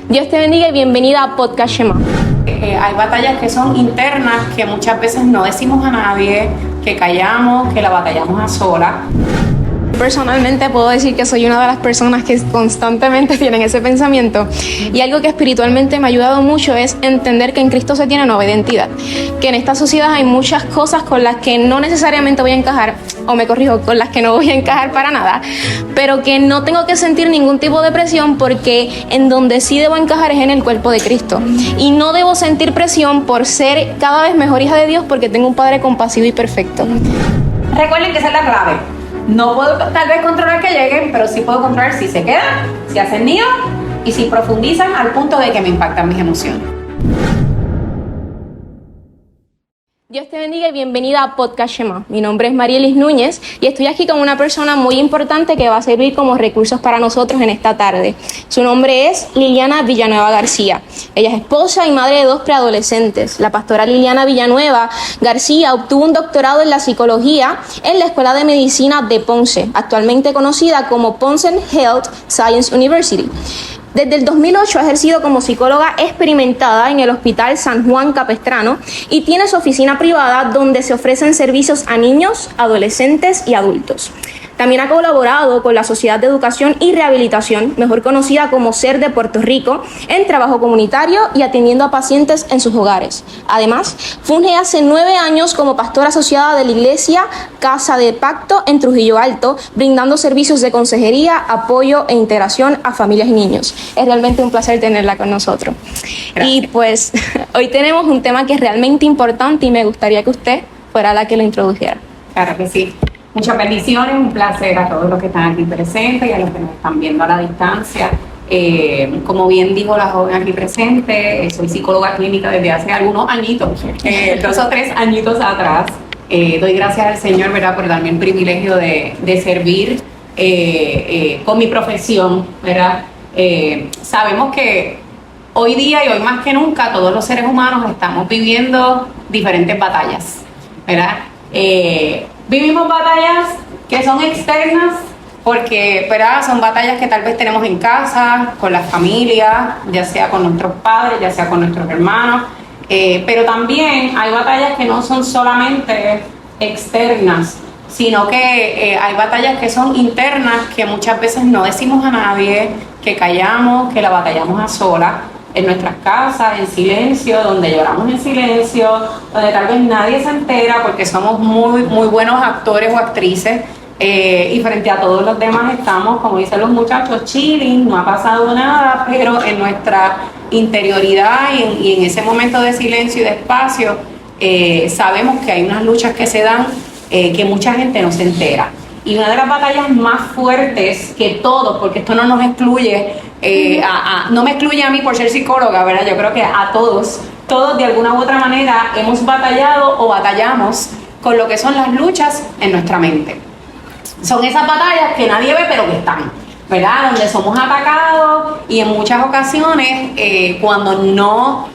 Dios te bendiga y bienvenida a Podcast Shema. Hay batallas que son internas, que muchas veces no decimos a nadie, que callamos, que la batallamos a solas. Personalmente puedo decir que soy una de las personas que constantemente tienen ese pensamiento, y algo que espiritualmente me ha ayudado mucho es entender que en Cristo se tiene nueva identidad, que en esta sociedad hay muchas cosas con las que no necesariamente voy a encajar, o me corrijo, con las que no voy a encajar para nada, pero que no tengo que sentir ningún tipo de presión, porque en donde sí debo encajar es en el cuerpo de Cristo, y no debo sentir presión por ser cada vez mejor hija de Dios, porque tengo un Padre compasivo y perfecto. Recuerden que esa es la clave. No puedo tal vez controlar que lleguen, pero sí puedo controlar si se quedan, si hacen nido y si profundizan al punto de que me impactan mis emociones. Dios te bendiga y bienvenida a Podcast Shema. Mi nombre es Marielis Núñez y estoy aquí con una persona muy importante que va a servir como recursos para nosotros en esta tarde. Su nombre es Liliana Villanueva García. Ella es esposa y madre de 2 preadolescentes. La pastora Liliana Villanueva García obtuvo un doctorado en la psicología en la Escuela de Medicina de Ponce, actualmente conocida como Ponce Health Science University. Desde el 2008 ha ejercido como psicóloga experimentada en el Hospital San Juan Capestrano y tiene su oficina privada donde se ofrecen servicios a niños, adolescentes y adultos. También ha colaborado con la Sociedad de Educación y Rehabilitación, mejor conocida como SER de Puerto Rico, en trabajo comunitario y atendiendo a pacientes en sus hogares. Además, funge hace 9 años como pastora asociada de la iglesia Casa de Pacto en Trujillo Alto, brindando servicios de consejería, apoyo e integración a familias y niños. Es realmente un placer tenerla con nosotros. Gracias. Y pues hoy tenemos un tema que es realmente importante y me gustaría que usted fuera la que lo introdujera. Claro que sí. Muchas bendiciones, un placer a todos los que están aquí presentes y a los que nos están viendo a la distancia. Como bien dijo la joven aquí presente, soy psicóloga clínica desde hace algunos añitos, 2 o 3 añitos atrás. Doy gracias al Señor, ¿verdad?, por darme el privilegio de servir con mi profesión, ¿verdad? Sabemos que hoy día y hoy más que nunca todos los seres humanos estamos viviendo diferentes batallas, ¿verdad? Vivimos batallas que son externas porque, ¿verdad?, son batallas que tal vez tenemos en casa, con la familia, ya sea con nuestros padres, ya sea con nuestros hermanos, pero también hay batallas que no son solamente externas, sino que hay batallas que son internas, que muchas veces no decimos a nadie, que callamos, que la batallamos a solas, en nuestras casas, en silencio, donde lloramos en silencio, donde tal vez nadie se entera porque somos muy buenos actores o actrices, y frente a todos los demás estamos, como dicen los muchachos, chilling, no ha pasado nada, pero en nuestra interioridad y en ese momento de silencio y de espacio, sabemos que hay unas luchas que se dan que mucha gente no se entera. Y una de las batallas más fuertes que todos, porque esto no nos excluye, no me excluye a mí por ser psicóloga, ¿verdad? Yo creo que a todos de alguna u otra manera hemos batallado o batallamos con lo que son las luchas en nuestra mente. Son esas batallas que nadie ve pero que están, ¿verdad? Donde somos atacados y en muchas ocasiones cuando no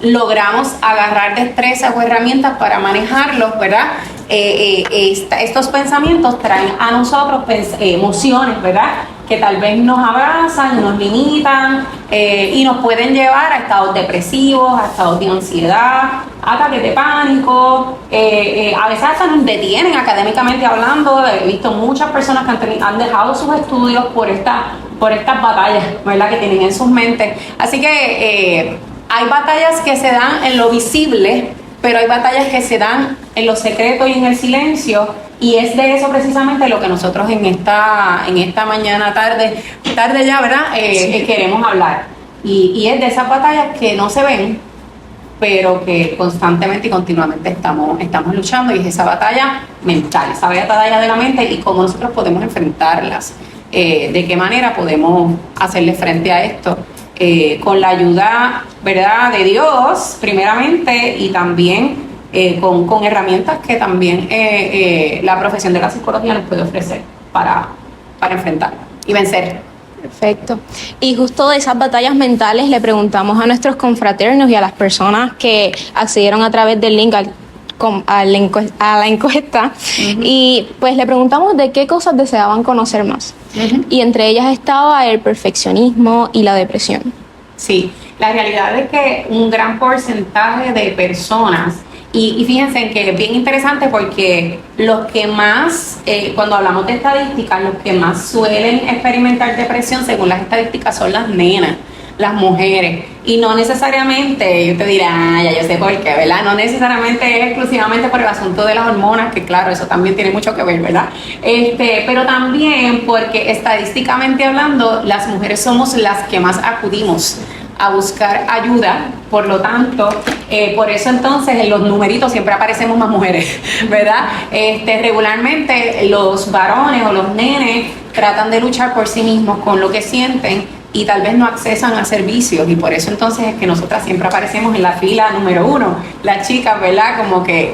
logramos agarrar destrezas o herramientas para manejarlos, ¿verdad? Estos pensamientos traen a nosotros emociones, ¿verdad?, que tal vez nos abrazan, nos limitan y nos pueden llevar a estados depresivos, a estados de ansiedad, ataques de pánico, a veces hasta nos detienen académicamente hablando. He visto muchas personas que han dejado sus estudios por estas batallas, ¿verdad?, que tienen en sus mentes. Así que hay batallas que se dan en lo visible, pero hay batallas que se dan en lo secreto y en el silencio, y es de eso precisamente lo que nosotros en esta mañana, tarde ya, ¿verdad?, queremos hablar. Y es de esas batallas que no se ven, pero que constantemente y continuamente estamos luchando, y es esa batalla mental, esa batalla de la mente, y cómo nosotros podemos enfrentarlas, de qué manera podemos hacerle frente a esto. Con la ayuda, ¿verdad?, de Dios primeramente, y también con herramientas que también la profesión de la psicología nos puede ofrecer para enfrentar y vencer. Perfecto. Y justo de esas batallas mentales le preguntamos a nuestros confraternos y a las personas que accedieron a través del link a la encuesta y pues le preguntamos de qué cosas deseaban conocer más. Y entre ellas estaba el perfeccionismo y la depresión. Sí, la realidad es que un gran porcentaje de personas, y fíjense en que es bien interesante porque los que más, cuando hablamos de estadísticas, los que más suelen experimentar depresión según las estadísticas son las nenas, las mujeres, y no necesariamente, yo te diré, ya yo sé por qué, ¿verdad? No necesariamente es exclusivamente por el asunto de las hormonas, que claro, eso también tiene mucho que ver, ¿verdad? Pero también porque estadísticamente hablando, las mujeres somos las que más acudimos a buscar ayuda, por lo tanto, por eso entonces en los numeritos siempre aparecemos más mujeres, ¿verdad? Regularmente los varones o los nenes tratan de luchar por sí mismos con lo que sienten y tal vez no accesan a servicios, y por eso entonces es que nosotras siempre aparecemos en la fila número 1, las chicas, ¿verdad?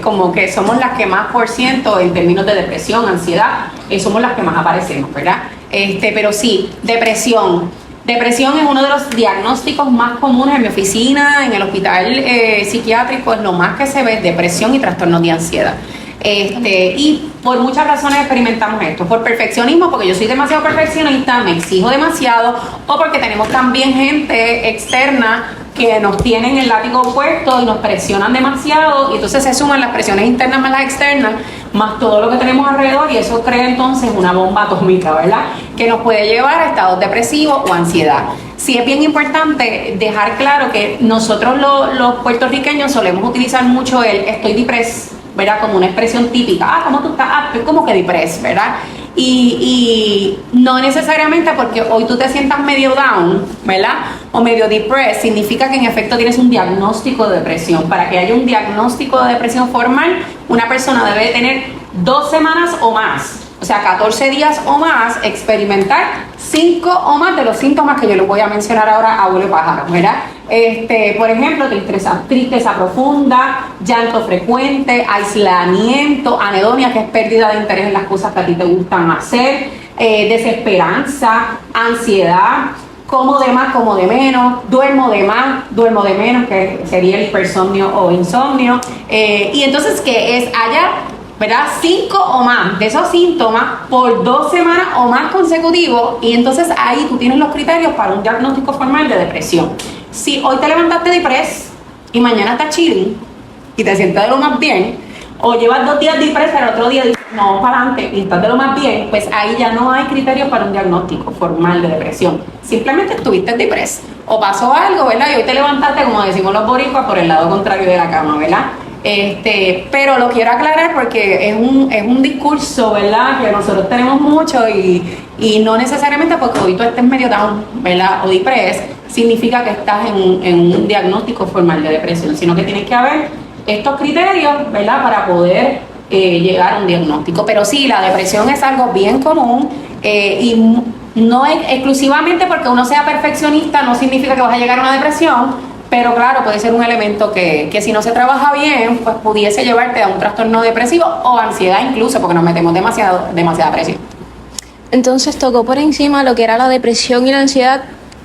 Como que somos las que más por ciento en términos de depresión, ansiedad, somos las que más aparecemos, ¿verdad? Pero sí, depresión es uno de los diagnósticos más comunes en mi oficina, en el hospital psiquiátrico, es lo más que se ve, depresión y trastornos de ansiedad. Y por muchas razones experimentamos esto, por perfeccionismo, porque yo soy demasiado perfeccionista, me exijo demasiado, o porque tenemos también gente externa que nos tienen el látigo puesto y nos presionan demasiado, y entonces se suman las presiones internas más las externas, más todo lo que tenemos alrededor, y eso crea entonces una bomba atómica, ¿verdad? Que nos puede llevar a estados depresivos o ansiedad. Sí es bien importante dejar claro que nosotros los puertorriqueños solemos utilizar mucho el estoy deprés, ¿verdad? Como una expresión típica, ¿cómo tú estás? Estoy como que deprés, ¿verdad? Y no necesariamente porque hoy tú te sientas medio down, ¿verdad? O medio depressed, significa que en efecto tienes un diagnóstico de depresión. Para que haya un diagnóstico de depresión formal, una persona debe tener 2 semanas o más, o sea, 14 días o más, experimentar 5 o más de los síntomas que yo les voy a mencionar ahora, abuelo pájaro, ¿verdad? Por ejemplo, tristeza profunda, llanto frecuente, aislamiento, anedonia, que es pérdida de interés en las cosas que a ti te gustan hacer, desesperanza, ansiedad, como de más, como de menos, duermo de más, duermo de menos, que sería el hipersomnio o insomnio, y entonces que haya, ¿verdad? 5 o más de esos síntomas por 2 semanas o más consecutivos, y entonces ahí tú tienes los criterios para un diagnóstico formal de depresión. Si hoy te levantaste deprés y mañana estás chilling y te sientes de lo más bien, o llevas 2 días deprés pero el otro día dices, no, para adelante y estás de lo más bien, pues ahí ya no hay criterios para un diagnóstico formal de depresión. Simplemente estuviste deprés o pasó algo, ¿verdad? Y hoy te levantaste, como decimos los boricuas, por el lado contrario de la cama, ¿verdad? Pero lo quiero aclarar porque es un discurso, ¿verdad? Que nosotros tenemos mucho y no necesariamente porque hoy tú estés medio down, ¿verdad? O deprés, significa que estás en un diagnóstico formal de depresión, sino que tienes que haber estos criterios, ¿verdad? Para poder llegar a un diagnóstico. Pero sí, la depresión es algo bien común y no es exclusivamente porque uno sea perfeccionista, no significa que vas a llegar a una depresión. Pero claro, puede ser un elemento que si no se trabaja bien, pues pudiese llevarte a un trastorno depresivo o ansiedad incluso, porque nos metemos demasiada presión. Entonces tocó por encima lo que era la depresión y la ansiedad.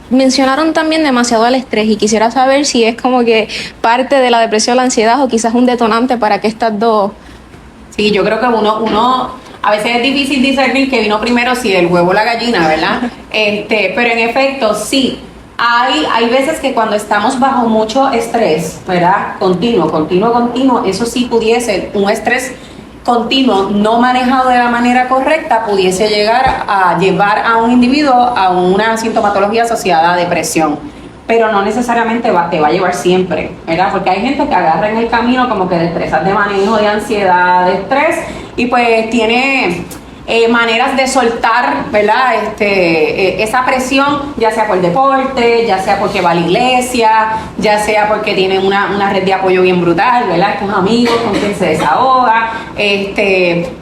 Mencionaron también demasiado el estrés y quisiera saber si es como que parte de la depresión o la ansiedad o quizás un detonante para que estas dos... Sí, yo creo que uno a veces es difícil discernir que vino primero, si el huevo o la gallina, ¿verdad? Pero en efecto, sí. Hay veces que cuando estamos bajo mucho estrés, ¿verdad? Continuo, eso sí pudiese, un estrés continuo no manejado de la manera correcta pudiese llegar a llevar a un individuo a una sintomatología asociada a depresión, pero no necesariamente te va a llevar siempre, ¿verdad? Porque hay gente que agarra en el camino como que destrezas de manejo, de ansiedad, de estrés, y pues tiene maneras de soltar, ¿verdad? Esa presión, ya sea por deporte, ya sea porque va a la iglesia, ya sea porque tiene una red de apoyo bien brutal, ¿verdad? Con amigos, con quien se desahoga,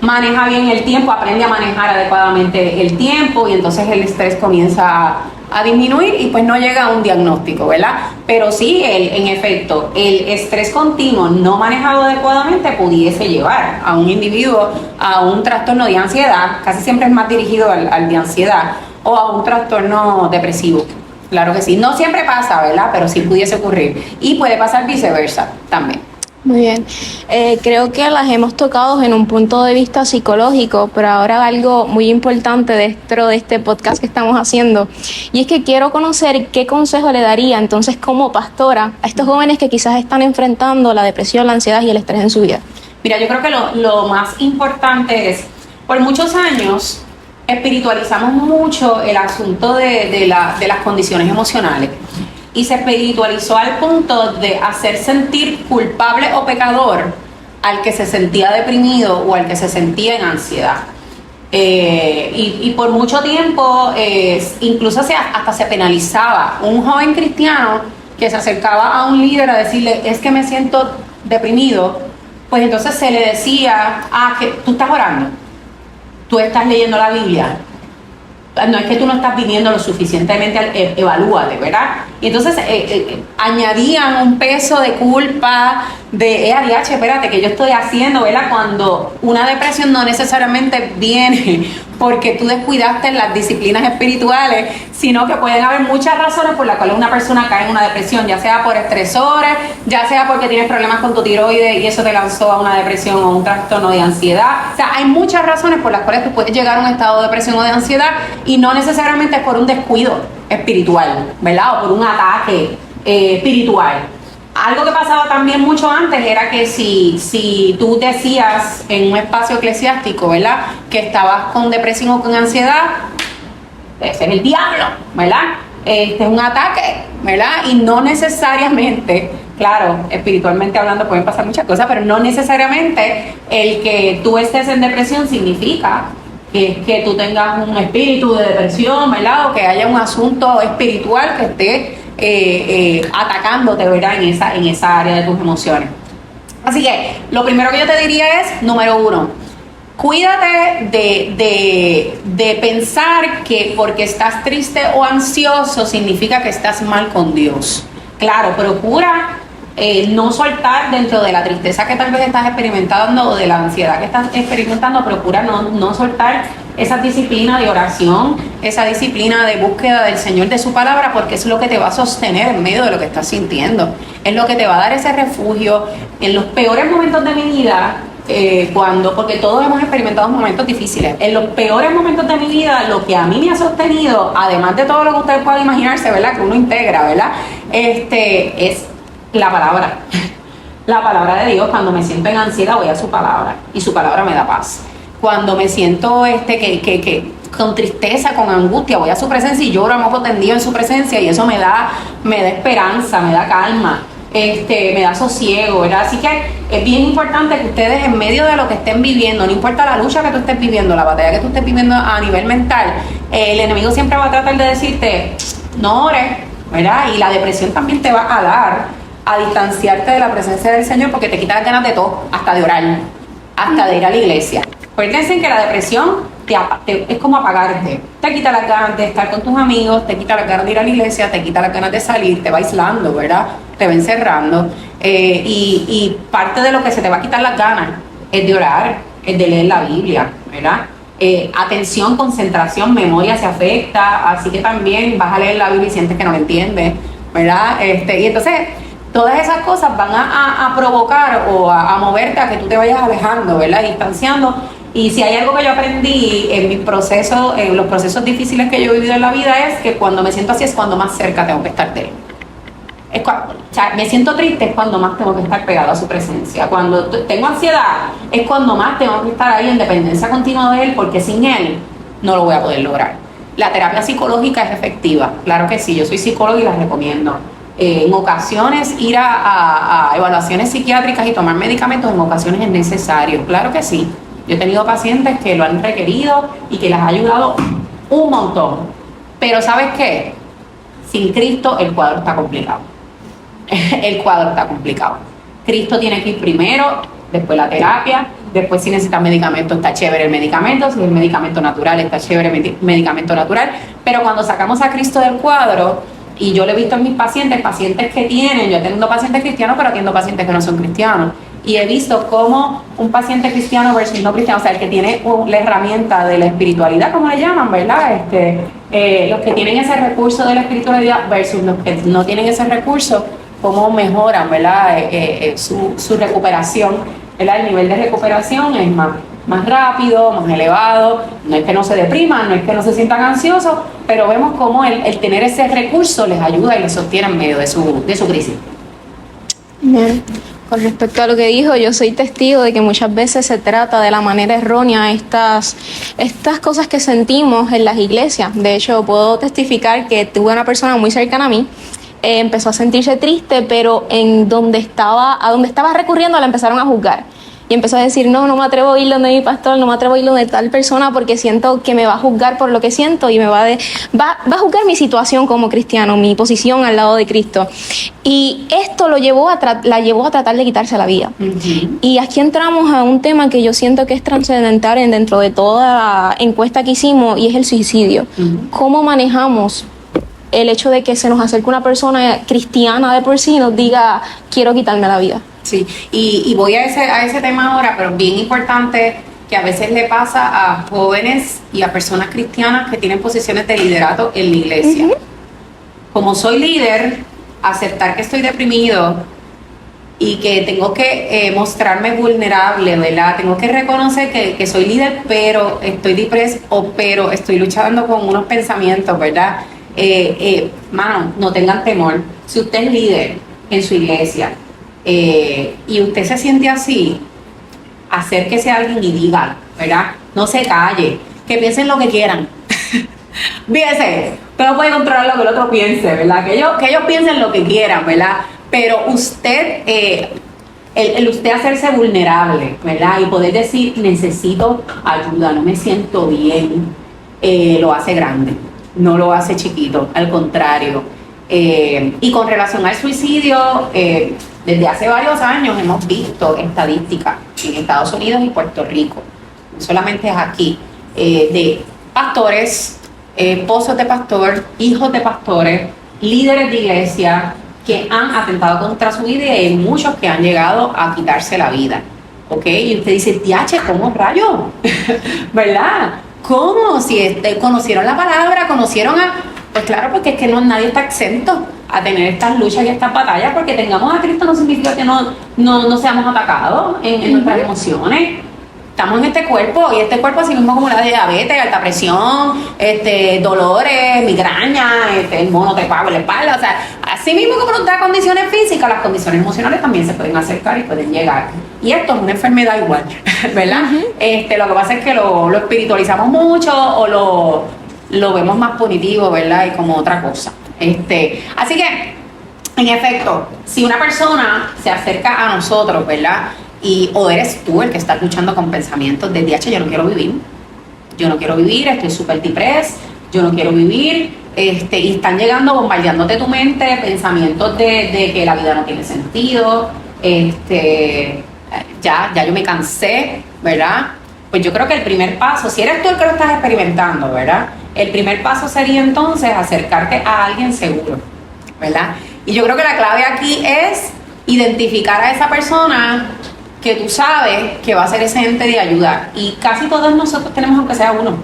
maneja bien el tiempo, aprende a manejar adecuadamente el tiempo y entonces el estrés comienza a disminuir y pues no llega a un diagnóstico, ¿verdad? Pero sí, en efecto, el estrés continuo no manejado adecuadamente pudiese llevar a un individuo a un trastorno de ansiedad, casi siempre es más dirigido al de ansiedad, o a un trastorno depresivo. Claro que sí, no siempre pasa, ¿verdad? Pero sí pudiese ocurrir. Y puede pasar viceversa también. Muy bien. Creo que las hemos tocado en un punto de vista psicológico, pero ahora algo muy importante dentro de este podcast que estamos haciendo, y es que quiero conocer qué consejo le daría entonces como pastora a estos jóvenes que quizás están enfrentando la depresión, la ansiedad y el estrés en su vida. Mira, yo creo que lo más importante es, por muchos años, espiritualizamos mucho el asunto de las condiciones emocionales. Y se espiritualizó al punto de hacer sentir culpable o pecador al que se sentía deprimido o al que se sentía en ansiedad. Y por mucho tiempo incluso hasta se penalizaba un joven cristiano que se acercaba a un líder a decirle, es que me siento deprimido, pues entonces se le decía, que tú estás orando, tú estás leyendo la Biblia, no es que tú no estás viniendo lo suficientemente, evalúate, ¿verdad? Y entonces añadían un peso de culpa, de, ADH, espérate, que yo estoy haciendo, ¿verdad? Cuando una depresión no necesariamente viene porque tú descuidaste las disciplinas espirituales, sino que pueden haber muchas razones por las cuales una persona cae en una depresión, ya sea por estresores, ya sea porque tienes problemas con tu tiroides y eso te lanzó a una depresión o un trastorno de ansiedad. O sea, hay muchas razones por las cuales tú puedes llegar a un estado de depresión o de ansiedad y no necesariamente es por un descuido espiritual, ¿verdad? O por un ataque espiritual. Algo que pasaba también mucho antes era que si tú decías en un espacio eclesiástico, ¿verdad?, que estabas con depresión o con ansiedad, ese es el diablo, ¿verdad? Este es un ataque, ¿verdad? Y no necesariamente, claro, espiritualmente hablando pueden pasar muchas cosas, pero no necesariamente el que tú estés en depresión significa que tú tengas un espíritu de depresión, ¿verdad? O que haya un asunto espiritual que esté atacándote, ¿verdad?, en esa área de tus emociones. Así que lo primero que yo te diría es, número 1, cuídate de pensar que porque estás triste o ansioso significa que estás mal con Dios. Claro, procura no soltar dentro de la tristeza que tal vez estás experimentando o de la ansiedad que estás experimentando, procura no soltar esa disciplina de oración, esa disciplina de búsqueda del Señor, de su palabra, porque es lo que te va a sostener en medio de lo que estás sintiendo, es lo que te va a dar ese refugio en los peores momentos de mi vida. Porque todos hemos experimentado momentos difíciles. En los peores momentos de mi vida, lo que a mí me ha sostenido, además de todo lo que ustedes puedan imaginarse, ¿verdad?, que uno integra, ¿verdad?, es la palabra. La palabra de Dios. Cuando me siento en ansiedad, voy a su palabra y su palabra me da paz. Cuando me siento que con tristeza, con angustia, voy a su presencia y lloro a moco tendido en su presencia, y eso me da esperanza, me da calma, me da sosiego, ¿verdad? Así que es bien importante que ustedes, en medio de lo que estén viviendo, no importa la lucha que tú estés viviendo, la batalla que tú estés viviendo a nivel mental, el enemigo siempre va a tratar de decirte, no ores, ¿verdad? Y la depresión también te va a dar a distanciarte de la presencia del Señor, porque te quita las ganas de todo, hasta de orar, hasta de ir a la iglesia. Acuérdense que la depresión es como apagarte. Te quita las ganas de estar con tus amigos, te quita las ganas de ir a la iglesia, te quita las ganas de salir, te va aislando, ¿verdad? Te va encerrando. Y parte de lo que se te va a quitar las ganas es de orar, es de leer la Biblia, ¿verdad? Atención, concentración, memoria se afecta, así que también vas a leer la Biblia y sientes que no la entiendes, ¿verdad? Y entonces todas esas cosas van a provocar o a moverte a que tú te vayas alejando, ¿verdad?, distanciando. Y si hay algo que yo aprendí en mis procesos, en los procesos difíciles que yo he vivido en la vida, es que cuando me siento así es cuando más cerca tengo que estar de él. O sea, me siento triste es cuando más tengo que estar pegado a su presencia. Cuando tengo ansiedad es cuando más tengo que estar ahí en dependencia continua de él, porque sin él no lo voy a poder lograr. La terapia psicológica es efectiva, claro que sí, yo soy psicóloga y la recomiendo. En ocasiones ir a evaluaciones psiquiátricas y tomar medicamentos, en ocasiones es necesario, claro que sí. Yo he tenido pacientes que lo han requerido y que les ha ayudado un montón. Pero ¿sabes qué? Sin Cristo el cuadro está complicado. El cuadro está complicado. Cristo tiene que ir primero, después la terapia, después si necesitas medicamento está chévere el medicamento, si es medicamento natural está chévere el medicamento natural. Pero cuando sacamos a Cristo del cuadro, y yo lo he visto en mis pacientes que tienen, yo atiendo pacientes cristianos, pero atiendo pacientes que no son cristianos. Y he visto cómo un paciente cristiano versus no cristiano, o sea, el que tiene la herramienta de la espiritualidad, como le llaman, ¿verdad? Los que tienen ese recurso de la espiritualidad versus los que no tienen ese recurso, cómo mejoran, ¿verdad? Su recuperación, ¿verdad? El nivel de recuperación es más rápido, más elevado. No es que no se depriman, no es que no se sientan ansiosos, pero vemos cómo el tener ese recurso les ayuda y les sostiene en medio de su crisis. Bien. Con respecto a lo que dijo, yo soy testigo de que muchas veces se trata de la manera errónea estas cosas que sentimos en las iglesias. De hecho, puedo testificar que tuve una persona muy cercana a mí, empezó a sentirse triste, pero a donde estaba recurriendo la empezaron a juzgar. Y empezó a decir, no me atrevo a ir donde mi pastor, no me atrevo a ir donde tal persona porque siento que me va a juzgar por lo que siento y me va a juzgar mi situación como cristiano, mi posición al lado de Cristo. Y esto la llevó a tratar de quitarse la vida. Uh-huh. Y aquí entramos a un tema que yo siento que es trascendental dentro de toda la encuesta que hicimos, y es el suicidio. Uh-huh. ¿Cómo manejamos el hecho de que se nos acerque una persona cristiana de por sí y nos diga, quiero quitarme la vida? Sí, y voy a ese tema ahora, pero bien importante, que a veces le pasa a jóvenes y a personas cristianas que tienen posiciones de liderato en la iglesia. Uh-huh. Como soy líder, aceptar que estoy deprimido y que tengo que mostrarme vulnerable, ¿verdad? Tengo que reconocer que soy líder, pero estoy depresa pero estoy luchando con unos pensamientos, ¿verdad? Mano, no tengan temor. Si usted es líder en su iglesia, y usted se siente así, acérquese a alguien y diga, ¿verdad? No se calle, que piensen lo que quieran. Fíjese, usted no puede controlar lo que el otro piense, ¿verdad? Que ellos piensen lo que quieran, ¿verdad? Pero usted, usted hacerse vulnerable, ¿verdad? Y poder decir, necesito ayuda, no me siento bien, lo hace grande, no lo hace chiquito, al contrario. Y con relación al suicidio, desde hace varios años hemos visto estadísticas en Estados Unidos y Puerto Rico, no solamente es aquí, de pastores, esposos de pastor, hijos de pastores, líderes de iglesia que han atentado contra su vida, y hay muchos que han llegado a quitarse la vida. ¿Ok? Y usted dice, tiache, ¿cómo rayos? ¿Verdad? ¿Cómo? Si conocieron la palabra, conocieron a... Pues claro, porque es que nadie está exento a tener estas luchas y estas batallas. Porque tengamos a Cristo no significa que no seamos atacados en nuestras emociones. Estamos en este cuerpo, y este cuerpo así mismo como la diabetes, alta presión, dolores, migraña, el mono trepado en la espalda. O sea, así mismo como nos da condiciones físicas, las condiciones emocionales también se pueden acercar y pueden llegar. Y esto es una enfermedad igual, ¿verdad? Uh-huh. Lo que pasa es que lo espiritualizamos mucho o lo vemos más punitivo, ¿verdad? Y como otra cosa. Así que, en efecto, si una persona se acerca a nosotros, ¿verdad? O eres tú el que estás luchando con pensamientos de DH, yo no quiero vivir, estoy súper depresa, yo no quiero vivir, y están llegando, bombardeándote tu mente, pensamientos de que la vida no tiene sentido, ya yo me cansé, ¿verdad? Pues yo creo que el primer paso, si eres tú el que lo estás experimentando, ¿verdad? El primer paso sería entonces acercarte a alguien seguro, ¿verdad? Y yo creo que la clave aquí es identificar a esa persona que tú sabes que va a ser ese ente de ayuda. Y casi todos nosotros tenemos, aunque sea uno,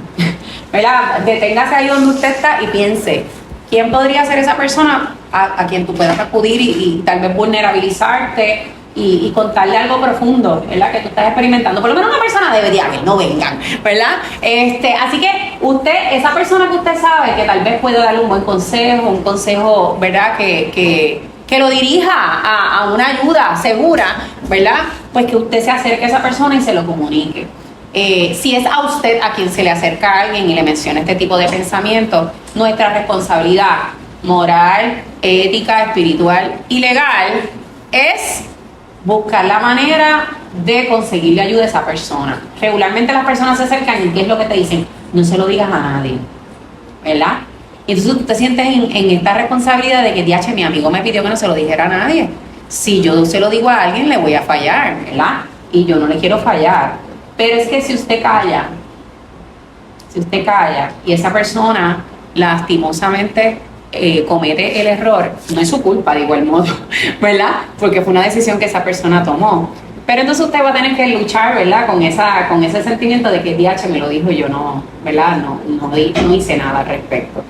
¿verdad? Deténgase ahí donde usted está y piense, ¿quién podría ser esa persona a quien tú puedas acudir y tal vez vulnerabilizarte y contarle algo profundo, ¿verdad? Que tú estás experimentando? Por lo menos una persona debería haber, no vengan, ¿verdad? Así que esa persona que usted sabe que tal vez puede darle un buen consejo, un consejo, ¿verdad? Que lo dirija a una ayuda segura, ¿verdad? Pues que usted se acerque a esa persona y se lo comunique. Si es a usted a quien se le acerca a alguien y le menciona este tipo de pensamientos, nuestra responsabilidad moral, ética, espiritual y legal es buscar la manera de conseguirle ayuda a esa persona. Regularmente las personas se acercan y ¿qué es lo que te dicen? No se lo digas a nadie, ¿verdad? Y entonces tú te sientes en esta responsabilidad de que, DH, mi amigo me pidió que no se lo dijera a nadie. Si yo se lo digo a alguien, le voy a fallar, ¿verdad? Y yo no le quiero fallar. Pero es que si usted calla y esa persona lastimosamente comete el error, no es su culpa de igual modo, ¿verdad? Porque fue una decisión que esa persona tomó. Pero entonces usted va a tener que luchar, ¿verdad? Con ese sentimiento de que DH me lo dijo y yo no, ¿verdad? No hice nada al respecto.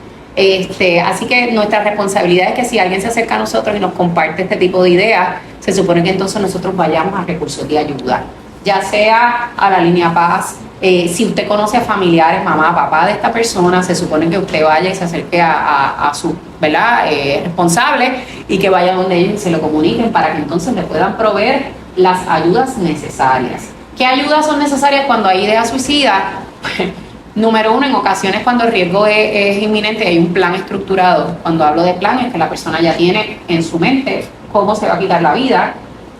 Así que nuestra responsabilidad es que si alguien se acerca a nosotros y nos comparte este tipo de ideas, se supone que entonces nosotros vayamos a recursos de ayuda, ya sea a la línea Paz. Si usted conoce a familiares, mamá, papá de esta persona, se supone que usted vaya y se acerque a su, ¿verdad?, responsable, y que vaya donde ellos y se lo comuniquen para que entonces le puedan proveer las ayudas necesarias. ¿Qué ayudas son necesarias cuando hay idea suicida? Número uno, en ocasiones cuando el riesgo es inminente, hay un plan estructurado. Cuando hablo de plan es que la persona ya tiene en su mente cómo se va a quitar la vida,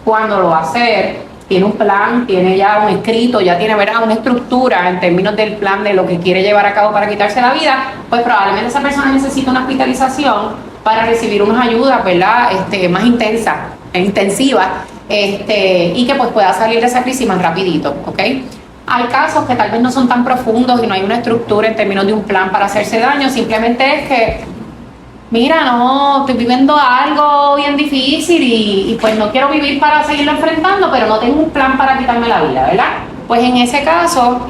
cuándo lo va a hacer, tiene un plan, tiene ya un escrito, ya tiene, ¿verdad?, una estructura en términos del plan de lo que quiere llevar a cabo para quitarse la vida. Pues probablemente esa persona necesita una hospitalización para recibir unas ayudas, ¿verdad?, más intensivas, y que pues pueda salir de esa crisis más rapidito, ¿ok? Hay casos que tal vez no son tan profundos y no hay una estructura en términos de un plan para hacerse daño, simplemente es que, mira, no, estoy viviendo algo bien difícil y pues no quiero vivir para seguirlo enfrentando, pero no tengo un plan para quitarme la vida, ¿verdad? Pues en ese caso,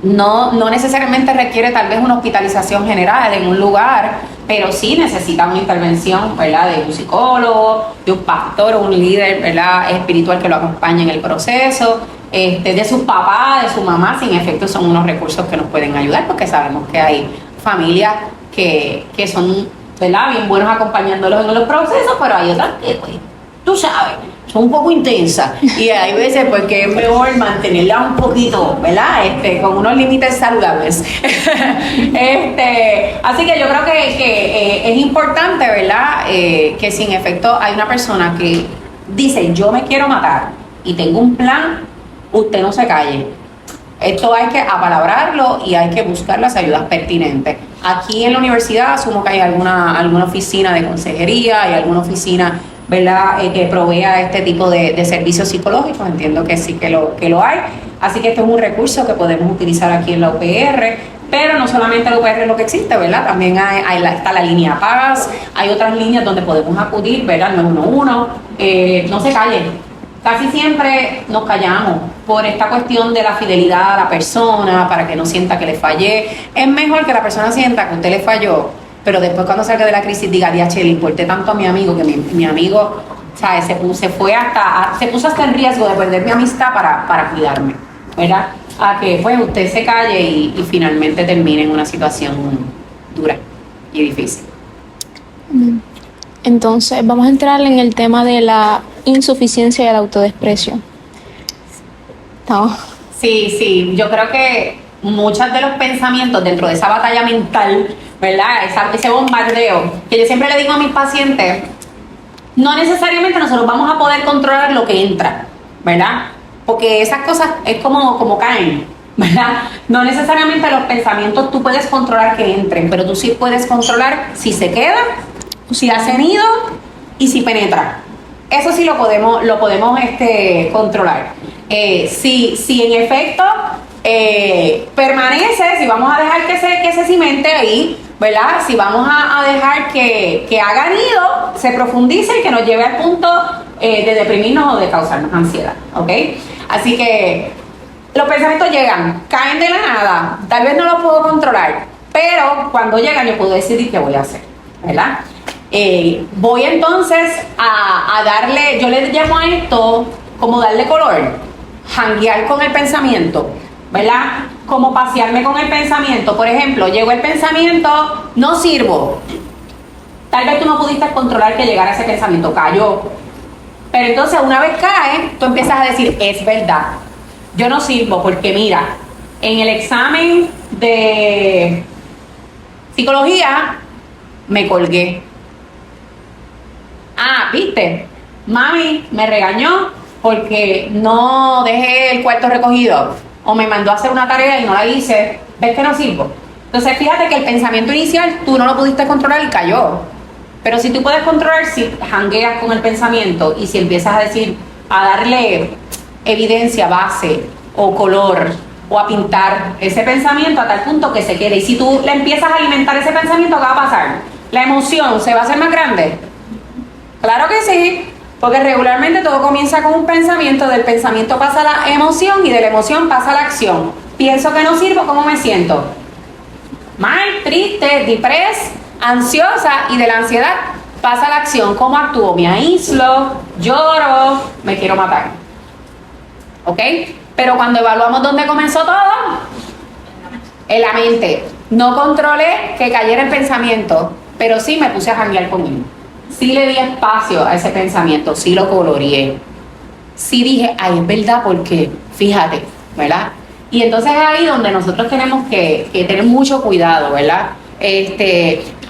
no necesariamente requiere tal vez una hospitalización general en un lugar, pero sí necesita una intervención, ¿verdad?, de un psicólogo, de un pastor o un líder, ¿verdad?, espiritual que lo acompañe en el proceso, de sus papás, de su mamá. Sin efecto, son unos recursos que nos pueden ayudar, porque sabemos que hay familias que son, ¿verdad?, bien buenos acompañándolos en los procesos, pero hay otras que, pues, tú sabes, son un poco intensas y hay veces pues que es mejor mantenerla un poquito, ¿verdad?, con unos límites saludables. Así que yo creo que es importante, ¿verdad?, que si en efecto hay una persona que dice yo me quiero matar y tengo un plan, usted no se calle. Esto hay que apalabrarlo y hay que buscar las ayudas pertinentes. Aquí en la universidad asumo que hay alguna oficina de consejería, hay alguna oficina, ¿verdad?, que provea este tipo de servicios psicológicos. Entiendo que sí que lo hay. Así que este es un recurso que podemos utilizar aquí en la UPR. Pero no solamente la UPR es lo que existe, ¿verdad? También está la línea Paz, hay otras líneas donde podemos acudir, ¿verdad?, al 911. No se callen. Casi siempre nos callamos por esta cuestión de la fidelidad a la persona, para que no sienta que le fallé. Es mejor que la persona sienta que usted le falló, pero después cuando salga de la crisis diga, diache, le importé tanto a mi amigo que mi amigo, ¿sabes?, se puso hasta en riesgo de perder mi amistad para cuidarme, ¿verdad? A que pues usted se calle y finalmente termine en una situación dura y difícil. Entonces, vamos a entrar en el tema de la insuficiencia y el autodesprecio. ¿Estamos? Sí, yo creo que muchos de los pensamientos dentro de esa batalla mental, ¿verdad?, ese bombardeo, que yo siempre le digo a mis pacientes, no necesariamente nosotros vamos a poder controlar lo que entra, ¿verdad?, porque esas cosas es como caen, ¿verdad? No necesariamente los pensamientos tú puedes controlar que entren, pero tú sí puedes controlar si se queda, si hace nido y si penetra. Eso sí lo podemos controlar. Si en efecto permanece, si vamos a dejar que se cimente ahí, ¿verdad?, si vamos a dejar que haga nido, se profundice y que nos lleve al punto de deprimirnos o de causarnos ansiedad, ¿ok? Así que los pensamientos llegan, caen de la nada, tal vez no los puedo controlar, pero cuando llegan yo puedo decidir qué voy a hacer, ¿verdad? Voy entonces a darle, yo le llamo a esto como darle color, janguear con el pensamiento, ¿verdad? Como pasearme con el pensamiento. Por ejemplo, llegó el pensamiento, no sirvo. Tal vez tú no pudiste controlar que llegara ese pensamiento, cayó. Pero entonces una vez cae, tú empiezas a decir, es verdad, yo no sirvo porque mira, en el examen de psicología me colgué. ¿Viste? Mami me regañó porque no dejé el cuarto recogido o me mandó a hacer una tarea y no la hice. ¿Ves que no sirvo? Entonces fíjate que el pensamiento inicial tú no lo pudiste controlar y cayó. Pero si tú puedes controlar, si jangueas con el pensamiento y si empiezas a decir, a darle evidencia, base o color o a pintar ese pensamiento a tal punto que se quede. Y si tú le empiezas a alimentar ese pensamiento, ¿qué va a pasar? La emoción se va a hacer más grande. Claro que sí, porque regularmente todo comienza con un pensamiento, del pensamiento pasa la emoción y de la emoción pasa la acción. Pienso que no sirvo, ¿cómo me siento? mal, triste, depresa, ansiosa, y de la ansiedad pasa la acción. ¿Cómo actúo? Me aíslo, lloro, me quiero matar. ¿Ok? Pero cuando evaluamos dónde comenzó todo, en la mente. No controlé que cayera el pensamiento, pero sí me puse a janguear conmigo. Sí le di espacio a ese pensamiento, sí lo coloreé. Sí dije, ay, es verdad, porque fíjate, ¿verdad? Y entonces es ahí donde nosotros tenemos que tener mucho cuidado, ¿verdad?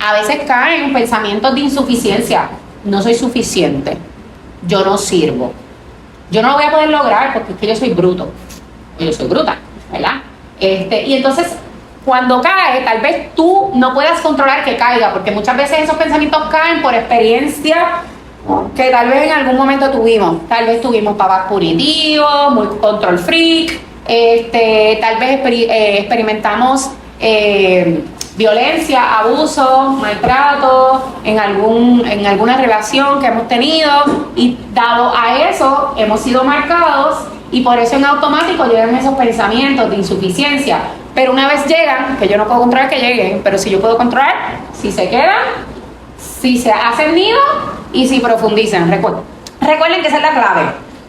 A veces caen pensamientos de insuficiencia. No soy suficiente, yo no sirvo, yo no lo voy a poder lograr porque es que yo soy bruto, yo soy bruta, ¿verdad? Y entonces cuando cae, tal vez tú no puedas controlar que caiga, porque muchas veces esos pensamientos caen por experiencia que tal vez en algún momento tuvimos. Tal vez tuvimos papás punitivos, muy control freak, tal vez experimentamos violencia, abuso, maltrato en alguna relación que hemos tenido, y dado a eso hemos sido marcados, y por eso en automático llegan esos pensamientos de insuficiencia. Pero una vez llegan, que yo no puedo controlar que lleguen, pero si yo puedo controlar si se quedan, si se hacen nido y si profundizan. Recuerden que esa es la clave.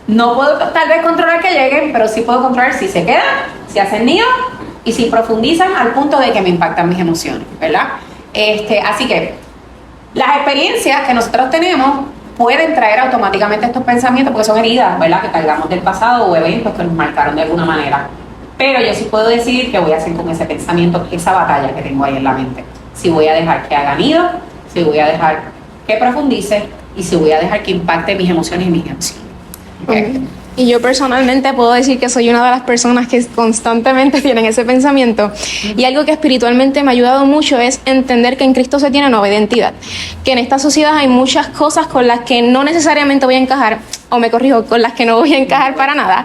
No puedo tal vez controlar que lleguen, pero sí puedo controlar si se quedan, si hacen nido y si profundizan al punto de que me impactan mis emociones, ¿verdad? Así que las experiencias que nosotros tenemos pueden traer automáticamente estos pensamientos, porque son heridas, ¿verdad?, que cargamos del pasado, o eventos que nos marcaron de alguna manera. Pero yo sí puedo decidir qué voy a hacer con ese pensamiento, esa batalla que tengo ahí en la mente. Si voy a dejar que haga nido, si voy a dejar que profundice, y si voy a dejar que impacte mis emociones y mis acciones. ¿Okay? Y yo personalmente puedo decir que soy una de las personas que constantemente tienen ese pensamiento. Y algo que espiritualmente me ha ayudado mucho es entender que en Cristo se tiene nueva identidad. Que en esta sociedad hay muchas cosas con las que no necesariamente voy a encajar, o me corrijo, con las que no voy a encajar para nada,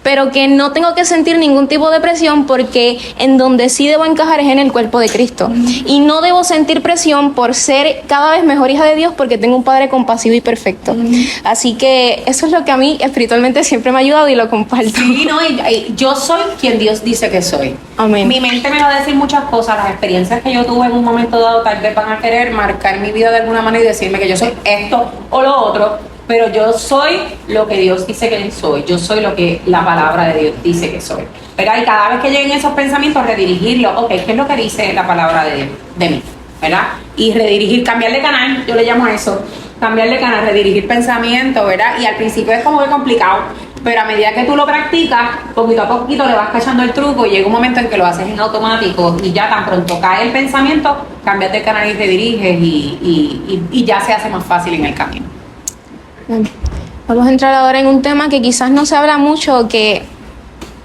pero que no tengo que sentir ningún tipo de presión, porque en donde sí debo encajar es en el cuerpo de Cristo. Y no debo sentir presión por ser cada vez mejor hija de Dios, porque tengo un Padre compasivo y perfecto. Así que eso es lo que a mí espiritualmente siempre me ha ayudado, y lo comparto. Sí, no, y yo soy quien Dios dice que soy. Amén. Mi mente me va a decir muchas cosas. Las experiencias que yo tuve en un momento dado tal vez van a querer marcar mi vida de alguna manera y decirme que yo soy esto o lo otro, pero yo soy lo que Dios dice que soy. Yo soy lo que la palabra de Dios dice que soy. ¿Verdad? Y cada vez que lleguen esos pensamientos, redirigirlos. Ok, ¿qué es lo que dice la palabra de mí? ¿Verdad? Y redirigir, cambiar de canal, yo le llamo a eso. Cambiar de canal, redirigir pensamiento, ¿verdad? Y al principio es como muy complicado, pero a medida que tú lo practicas, poquito a poquito le vas cachando el truco, y llega un momento en que lo haces en automático, y ya tan pronto cae el pensamiento, cambias de canal y rediriges, y ya se hace más fácil en el camino. Vamos a entrar ahora en un tema que quizás no se habla mucho, que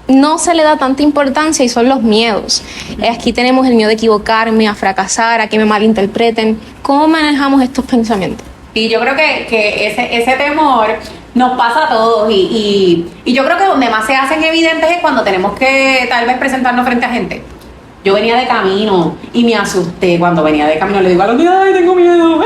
no se le da tanta importancia, y son los miedos. Aquí tenemos el miedo de equivocarme, a fracasar, a que me malinterpreten. ¿Cómo manejamos estos pensamientos? Y yo creo que ese temor nos pasa a todos, y yo creo que donde más se hacen evidentes es cuando tenemos que tal vez presentarnos frente a gente. Yo venía de camino y me asusté cuando venía de camino. Le digo a los niños, ¡ay, tengo miedo!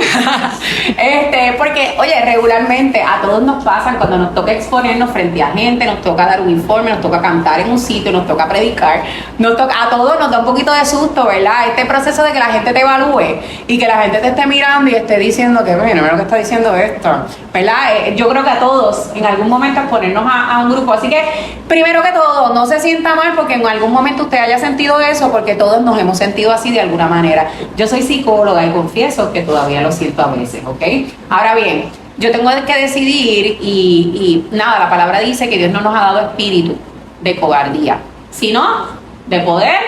Porque, oye, regularmente a todos nos pasan cuando nos toca exponernos frente a gente, nos toca dar un informe, nos toca cantar en un sitio, nos toca predicar, a todos nos da un poquito de susto, ¿verdad? Este proceso de que la gente te evalúe y que la gente te esté mirando y esté diciendo que, bueno, mira lo que está diciendo esto, ¿verdad? Yo creo que a todos en algún momento exponernos a un grupo. Así que, primero que todo, no se sienta mal porque en algún momento usted haya sentido eso, porque todos nos hemos sentido así de alguna manera. Yo soy psicóloga y confieso que todavía lo siento a veces, ¿ok? Ahora bien, yo tengo que decidir, y nada, la palabra dice que Dios no nos ha dado espíritu de cobardía, sino de poder,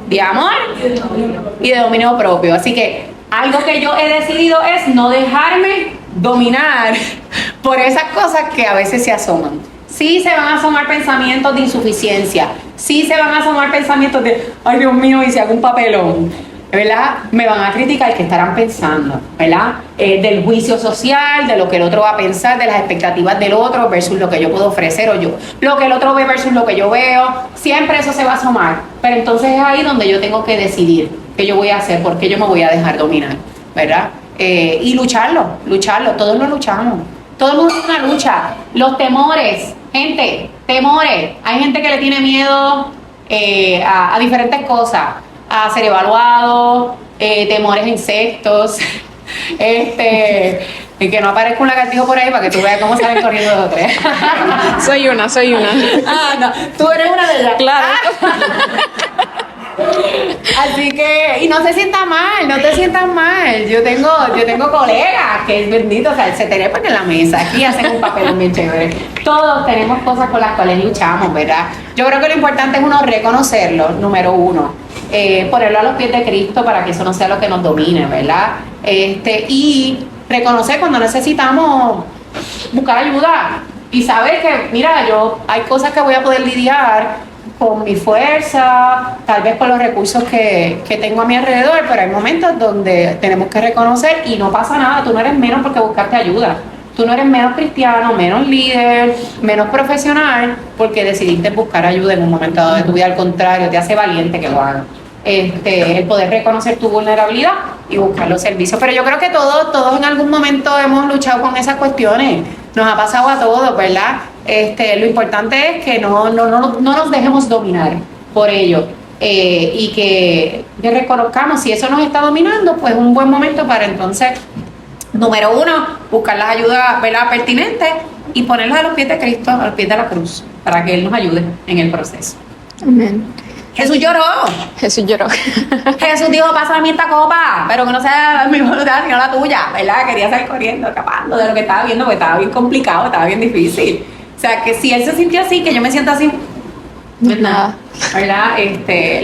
de amor y de dominio propio. Así que algo que yo he decidido es no dejarme dominar por esas cosas que a veces se asoman. Sí se van a asomar pensamientos de insuficiencia, sí se van a asomar pensamientos de, ay Dios mío, y si hago un papelón, ¿verdad? Me van a criticar, ¿qué estarán pensando? ¿Verdad? Del juicio social, de lo que el otro va a pensar, de las expectativas del otro versus lo que yo puedo ofrecer, o yo, lo que el otro ve versus lo que yo veo. Siempre eso se va a asomar, pero entonces es ahí donde yo tengo que decidir qué yo voy a hacer, por qué yo me voy a dejar dominar, ¿verdad? Y lucharlo, todos lo luchamos. Todo el mundo tiene una lucha. Los temores, gente, temores. Hay gente que le tiene miedo a diferentes cosas. a ser evaluado, temores a insectos, y que no aparezca un lagartijo por ahí para que tú veas cómo salen corriendo dos o tres. Soy una. Ah, no, tú eres una de ellas. Claro. Así que, y no te sientas mal. Yo tengo colegas que es bendito, o sea, se terepan en la mesa, aquí hacen un papel bien chévere. Todos tenemos cosas con las cuales luchamos, ¿verdad? Yo creo que lo importante es uno reconocerlo, número uno, ponerlo a los pies de Cristo para que eso no sea lo que nos domine, ¿verdad? Y reconocer cuando necesitamos buscar ayuda y saber que, mira, hay cosas que voy a poder lidiar con mi fuerza, tal vez con los recursos que tengo a mi alrededor, pero hay momentos donde tenemos que reconocer y no pasa nada, tú no eres menos porque buscaste ayuda, tú no eres menos cristiano, menos líder, menos profesional porque decidiste buscar ayuda en un momento dado de tu vida, al contrario, te hace valiente que lo hagas. El poder reconocer tu vulnerabilidad y buscar los servicios, pero yo creo que todos en algún momento hemos luchado con esas cuestiones, nos ha pasado a todos, ¿verdad? Lo importante es que no nos dejemos dominar por ello, y que reconozcamos si eso nos está dominando, pues un buen momento para entonces, número uno, buscar las ayudas, ¿verdad?, pertinentes y ponerlas a los pies de Cristo, a los pies de la cruz, para que Él nos ayude en el proceso. Amén. Jesús lloró. Jesús dijo, pásame esta copa, pero que no sea mi voluntad sino la tuya, ¿verdad? Quería salir corriendo, escapando de lo que estaba viendo, porque estaba bien complicado, estaba bien difícil. O sea, que si Él se sintió así, que yo me siento así, nada, ¿verdad?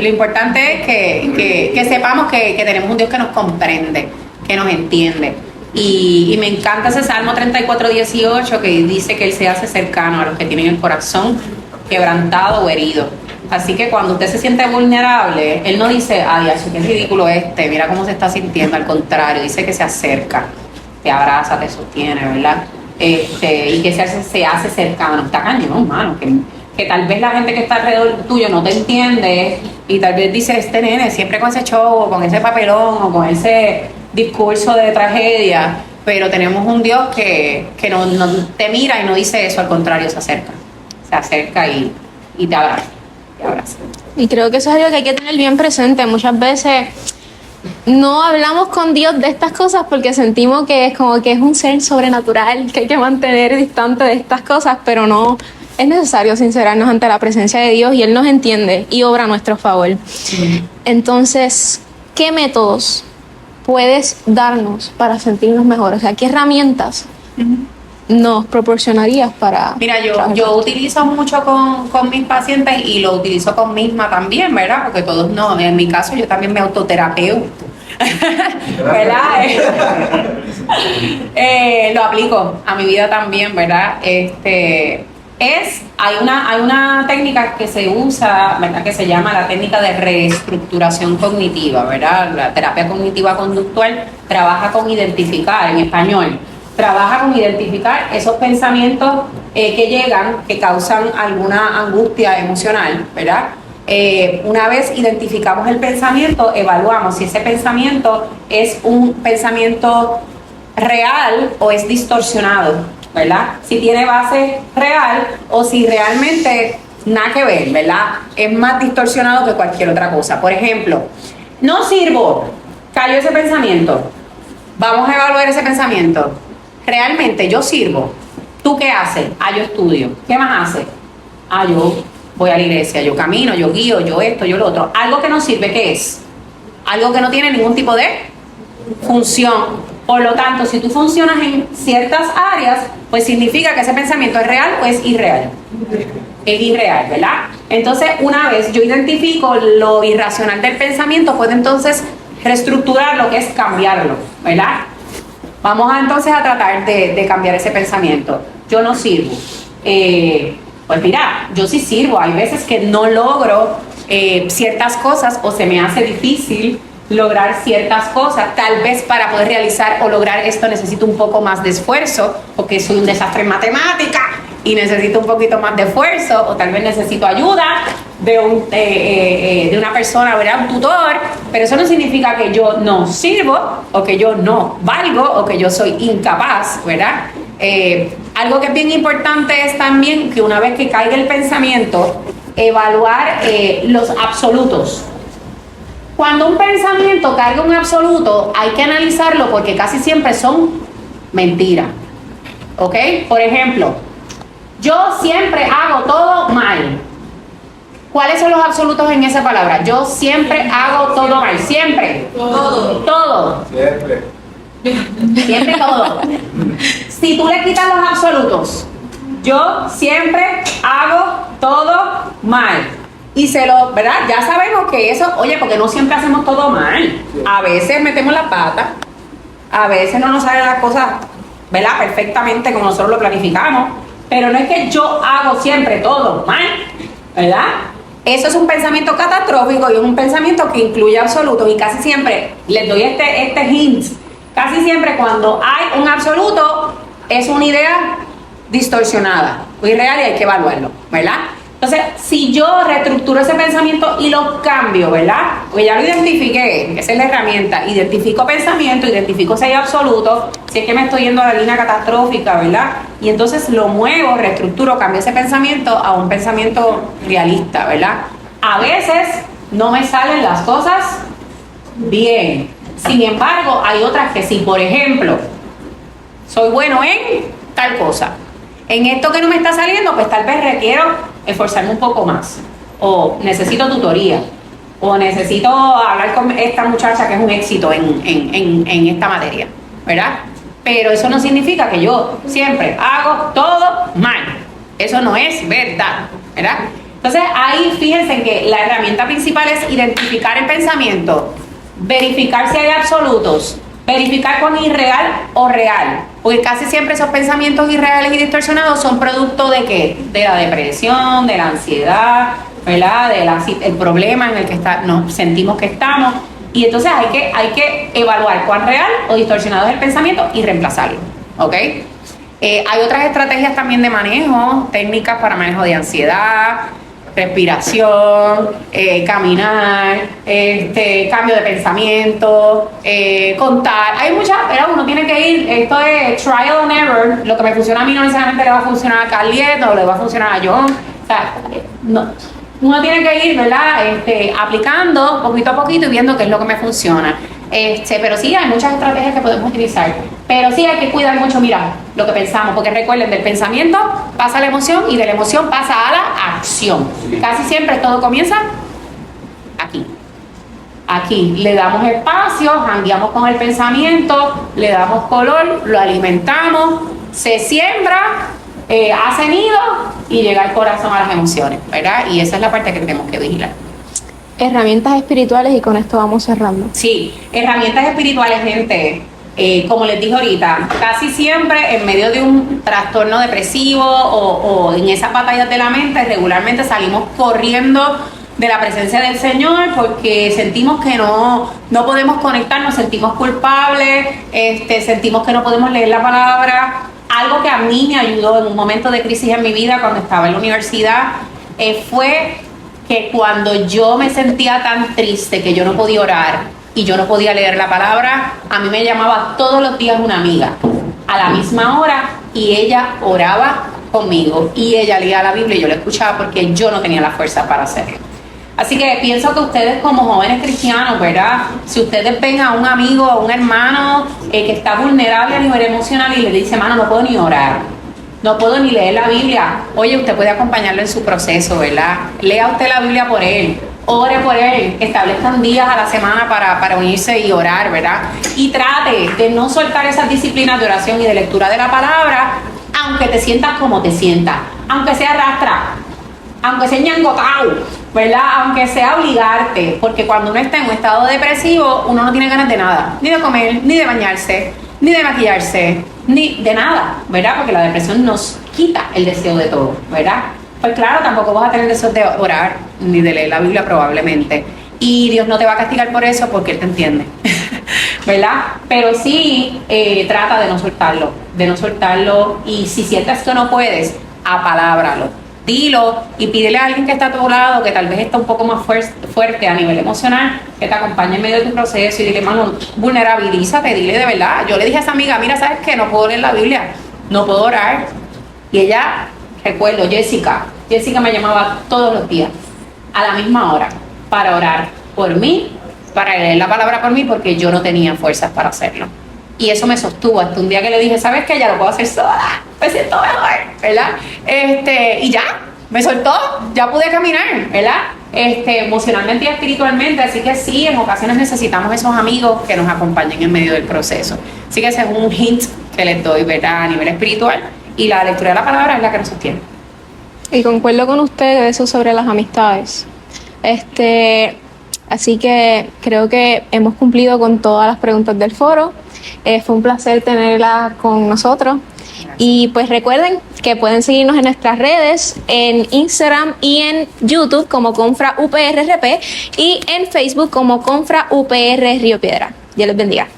Lo importante es que sepamos que tenemos un Dios que nos comprende, que nos entiende. Y me encanta ese Salmo 34:18 que dice que Él se hace cercano a los que tienen el corazón quebrantado o herido. Así que cuando usted se siente vulnerable, Él no dice, ay, qué ridículo mira cómo se está sintiendo, al contrario, dice que se acerca, te abraza, te sostiene, ¿verdad? Y que se hace cercano, está cañón, mano, que tal vez la gente que está alrededor tuyo no te entiende y tal vez dice, este nene siempre con ese show, o con ese papelón, o con ese discurso de tragedia, pero tenemos un Dios que no te mira y no dice eso, al contrario, se acerca y te abraza. Y creo que eso es algo que hay que tener bien presente. Muchas veces no hablamos con Dios de estas cosas porque sentimos que es como que es un ser sobrenatural que hay que mantener distante de estas cosas, pero no, es necesario sincerarnos ante la presencia de Dios y Él nos entiende y obra a nuestro favor. Entonces, ¿qué métodos puedes darnos para sentirnos mejor? O sea, ¿qué herramientas nos proporcionarías para...? Mira, yo utilizo mucho con mis pacientes y lo utilizo con misma también, ¿verdad? Porque todos no, en mi caso yo también me autoterapeuto, ¿verdad? Lo aplico a mi vida también, ¿verdad? Hay una técnica que se usa, ¿verdad?, que se llama la técnica de reestructuración cognitiva, ¿verdad? La terapia cognitiva conductual trabaja con identificar, en español, trabaja con identificar esos pensamientos que llegan, que causan alguna angustia emocional, ¿verdad? Una vez identificamos el pensamiento, evaluamos si ese pensamiento es un pensamiento real o es distorsionado, ¿verdad? Si tiene base real o si realmente nada que ver, ¿verdad? Es más distorsionado que cualquier otra cosa. Por ejemplo, no sirvo, cayó ese pensamiento. Vamos a evaluar ese pensamiento. Realmente yo sirvo. ¿Tú qué haces? Yo estudio. ¿Qué más haces? Yo voy a la iglesia, yo camino, yo guío, yo esto, yo lo otro. Algo que no sirve, ¿qué es? Algo que no tiene ningún tipo de función. Por lo tanto, si tú funcionas en ciertas áreas, pues significa que ese pensamiento es real o es irreal. Es irreal, ¿verdad? Entonces, una vez yo identifico lo irracional del pensamiento, puedo entonces reestructurar lo que es cambiarlo, ¿verdad? Vamos entonces a tratar de cambiar ese pensamiento. Yo no sirvo. Pues mira, yo sí sirvo. Hay veces que no logro ciertas cosas o se me hace difícil lograr ciertas cosas. Tal vez para poder realizar o lograr esto necesito un poco más de esfuerzo, porque soy un desastre en matemática y necesito un poquito más de esfuerzo, o tal vez necesito ayuda de una persona, ¿verdad?, un tutor, pero eso no significa que yo no sirvo o que yo no valgo o que yo soy incapaz, ¿verdad? Algo que es bien importante es también que una vez que caiga el pensamiento, evaluar los absolutos. Cuando un pensamiento carga un absoluto, hay que analizarlo porque casi siempre son mentiras. ¿Ok? Por ejemplo, yo siempre hago todo mal. ¿Cuáles son los absolutos en esa palabra? Yo siempre hago todo mal. Siempre. Todo. Todo. Siempre. Siempre todo. Si tú le quitas los absolutos, yo siempre hago todo mal. Y ¿verdad? Ya sabemos que eso, oye, porque no siempre hacemos todo mal. A veces metemos la pata, a veces no nos salen las cosas, ¿verdad? Perfectamente como nosotros lo planificamos. Pero no es que yo hago siempre todo mal, ¿verdad? Eso es un pensamiento catastrófico y es un pensamiento que incluye absolutos. Y casi siempre, les doy este hint, casi siempre cuando hay un absoluto es una idea distorsionada, irreal y hay que evaluarlo, ¿verdad? Entonces, si yo reestructuro ese pensamiento y lo cambio, ¿verdad? Pues ya lo identifiqué, esa es la herramienta. Identifico pensamiento, identifico si hay absoluto, si es que me estoy yendo a la línea catastrófica, ¿verdad? Y entonces lo muevo, reestructuro, cambio ese pensamiento a un pensamiento realista, ¿verdad? A veces no me salen las cosas bien. Sin embargo, hay otras que sí. Por ejemplo, soy bueno en tal cosa. En esto que no me está saliendo, pues tal vez requiero esforzarme un poco más. O necesito tutoría. O necesito hablar con esta muchacha que es un éxito en esta materia. ¿Verdad? Pero eso no significa que yo siempre hago todo mal. Eso no es verdad. ¿Verdad? Entonces ahí fíjense que la herramienta principal es identificar el pensamiento, verificar si hay absolutos, verificar con irreal o real, porque casi siempre esos pensamientos irreales y distorsionados son producto de ¿qué? De la depresión, de la ansiedad, ¿verdad? El problema en el que nos sentimos que estamos, y entonces hay que evaluar cuán real o distorsionado es el pensamiento y reemplazarlo, ¿ok? Hay otras estrategias también de manejo, técnicas para manejo de ansiedad, respiración, caminar, cambio de pensamiento, contar. Hay muchas, pero uno tiene que ir, esto es trial and error. Lo que me funciona a mí no necesariamente le va a funcionar a Carliet o le va a funcionar a John. O sea, no, uno tiene que ir, ¿verdad? Aplicando poquito a poquito y viendo qué es lo que me funciona. Pero sí, hay muchas estrategias que podemos utilizar. Pero sí hay que cuidar mucho, mira, lo que pensamos, porque recuerden, del pensamiento pasa a la emoción y de la emoción pasa a la acción. Casi siempre todo comienza aquí. Aquí le damos espacio, jangueamos con el pensamiento, le damos color, lo alimentamos, se siembra, hace nido y llega al corazón a las emociones, ¿verdad? Y esa es la parte que tenemos que vigilar. Herramientas espirituales, y con esto vamos cerrando. Sí, herramientas espirituales, gente. Como les dije ahorita, casi siempre en medio de un trastorno depresivo o en esas batallas de la mente, regularmente salimos corriendo de la presencia del Señor porque sentimos que no podemos conectar, nos sentimos culpables, sentimos que no podemos leer la palabra. Algo que a mí me ayudó en un momento de crisis en mi vida cuando estaba en la universidad fue que cuando yo me sentía tan triste que yo no podía orar y yo no podía leer la palabra, a mí me llamaba todos los días una amiga a la misma hora y ella oraba conmigo y ella leía la Biblia y yo la escuchaba porque yo no tenía la fuerza para hacerlo. Así que pienso que ustedes como jóvenes cristianos, ¿verdad? Si ustedes ven a un amigo, a un hermano que está vulnerable a nivel emocional y le dice, hermano, no puedo ni orar, no puedo ni leer la Biblia, oye, usted puede acompañarlo en su proceso, ¿verdad? Lea usted la Biblia por él, ore por él, establezcan días a la semana para unirse y orar, ¿verdad? Y trate de no soltar esas disciplinas de oración y de lectura de la palabra, aunque te sientas como te sientas, aunque sea arrastra, aunque sea ñangotao, ¿verdad? Aunque sea obligarte, porque cuando uno está en un estado depresivo, uno no tiene ganas de nada, ni de comer, ni de bañarse, ni de maquillarse, ni de nada, ¿verdad? Porque la depresión nos quita el deseo de todo, ¿verdad? Pues claro, tampoco vas a tener deseo de orar, ni de leer la Biblia probablemente. Y Dios no te va a castigar por eso porque Él te entiende, ¿verdad? Pero sí trata de no soltarlo, y si sientes que no puedes, apalábralo. Dilo y pídele a alguien que está a tu lado, que tal vez está un poco más fuerte a nivel emocional, que te acompañe en medio de tu proceso y dile, mano, vulnerabilízate, dile de verdad. Yo le dije a esa amiga, mira, ¿sabes qué? No puedo leer la Biblia, no puedo orar. Y ella, recuerdo, Jessica me llamaba todos los días, a la misma hora, para orar por mí para leer la palabra por mí porque yo no tenía fuerzas para hacerlo. Y eso me sostuvo hasta un día que le dije, ¿sabes qué? Ya lo puedo hacer sola, me siento mejor, ¿verdad? Y ya, me soltó, ya pude caminar, ¿verdad? Emocionalmente y espiritualmente, así que sí, en ocasiones necesitamos esos amigos que nos acompañen en medio del proceso. Así que ese es un hint que les doy, ¿verdad? A nivel espiritual, y la lectura de la palabra es la que nos sostiene. Y concuerdo con ustedes eso sobre las amistades. Así que creo que hemos cumplido con todas las preguntas del foro. Fue un placer tenerla con nosotros. Y pues recuerden que pueden seguirnos en nuestras redes, en Instagram y en YouTube como Confra UPRRP y en Facebook como Confra UPR Río Piedra. Dios les bendiga.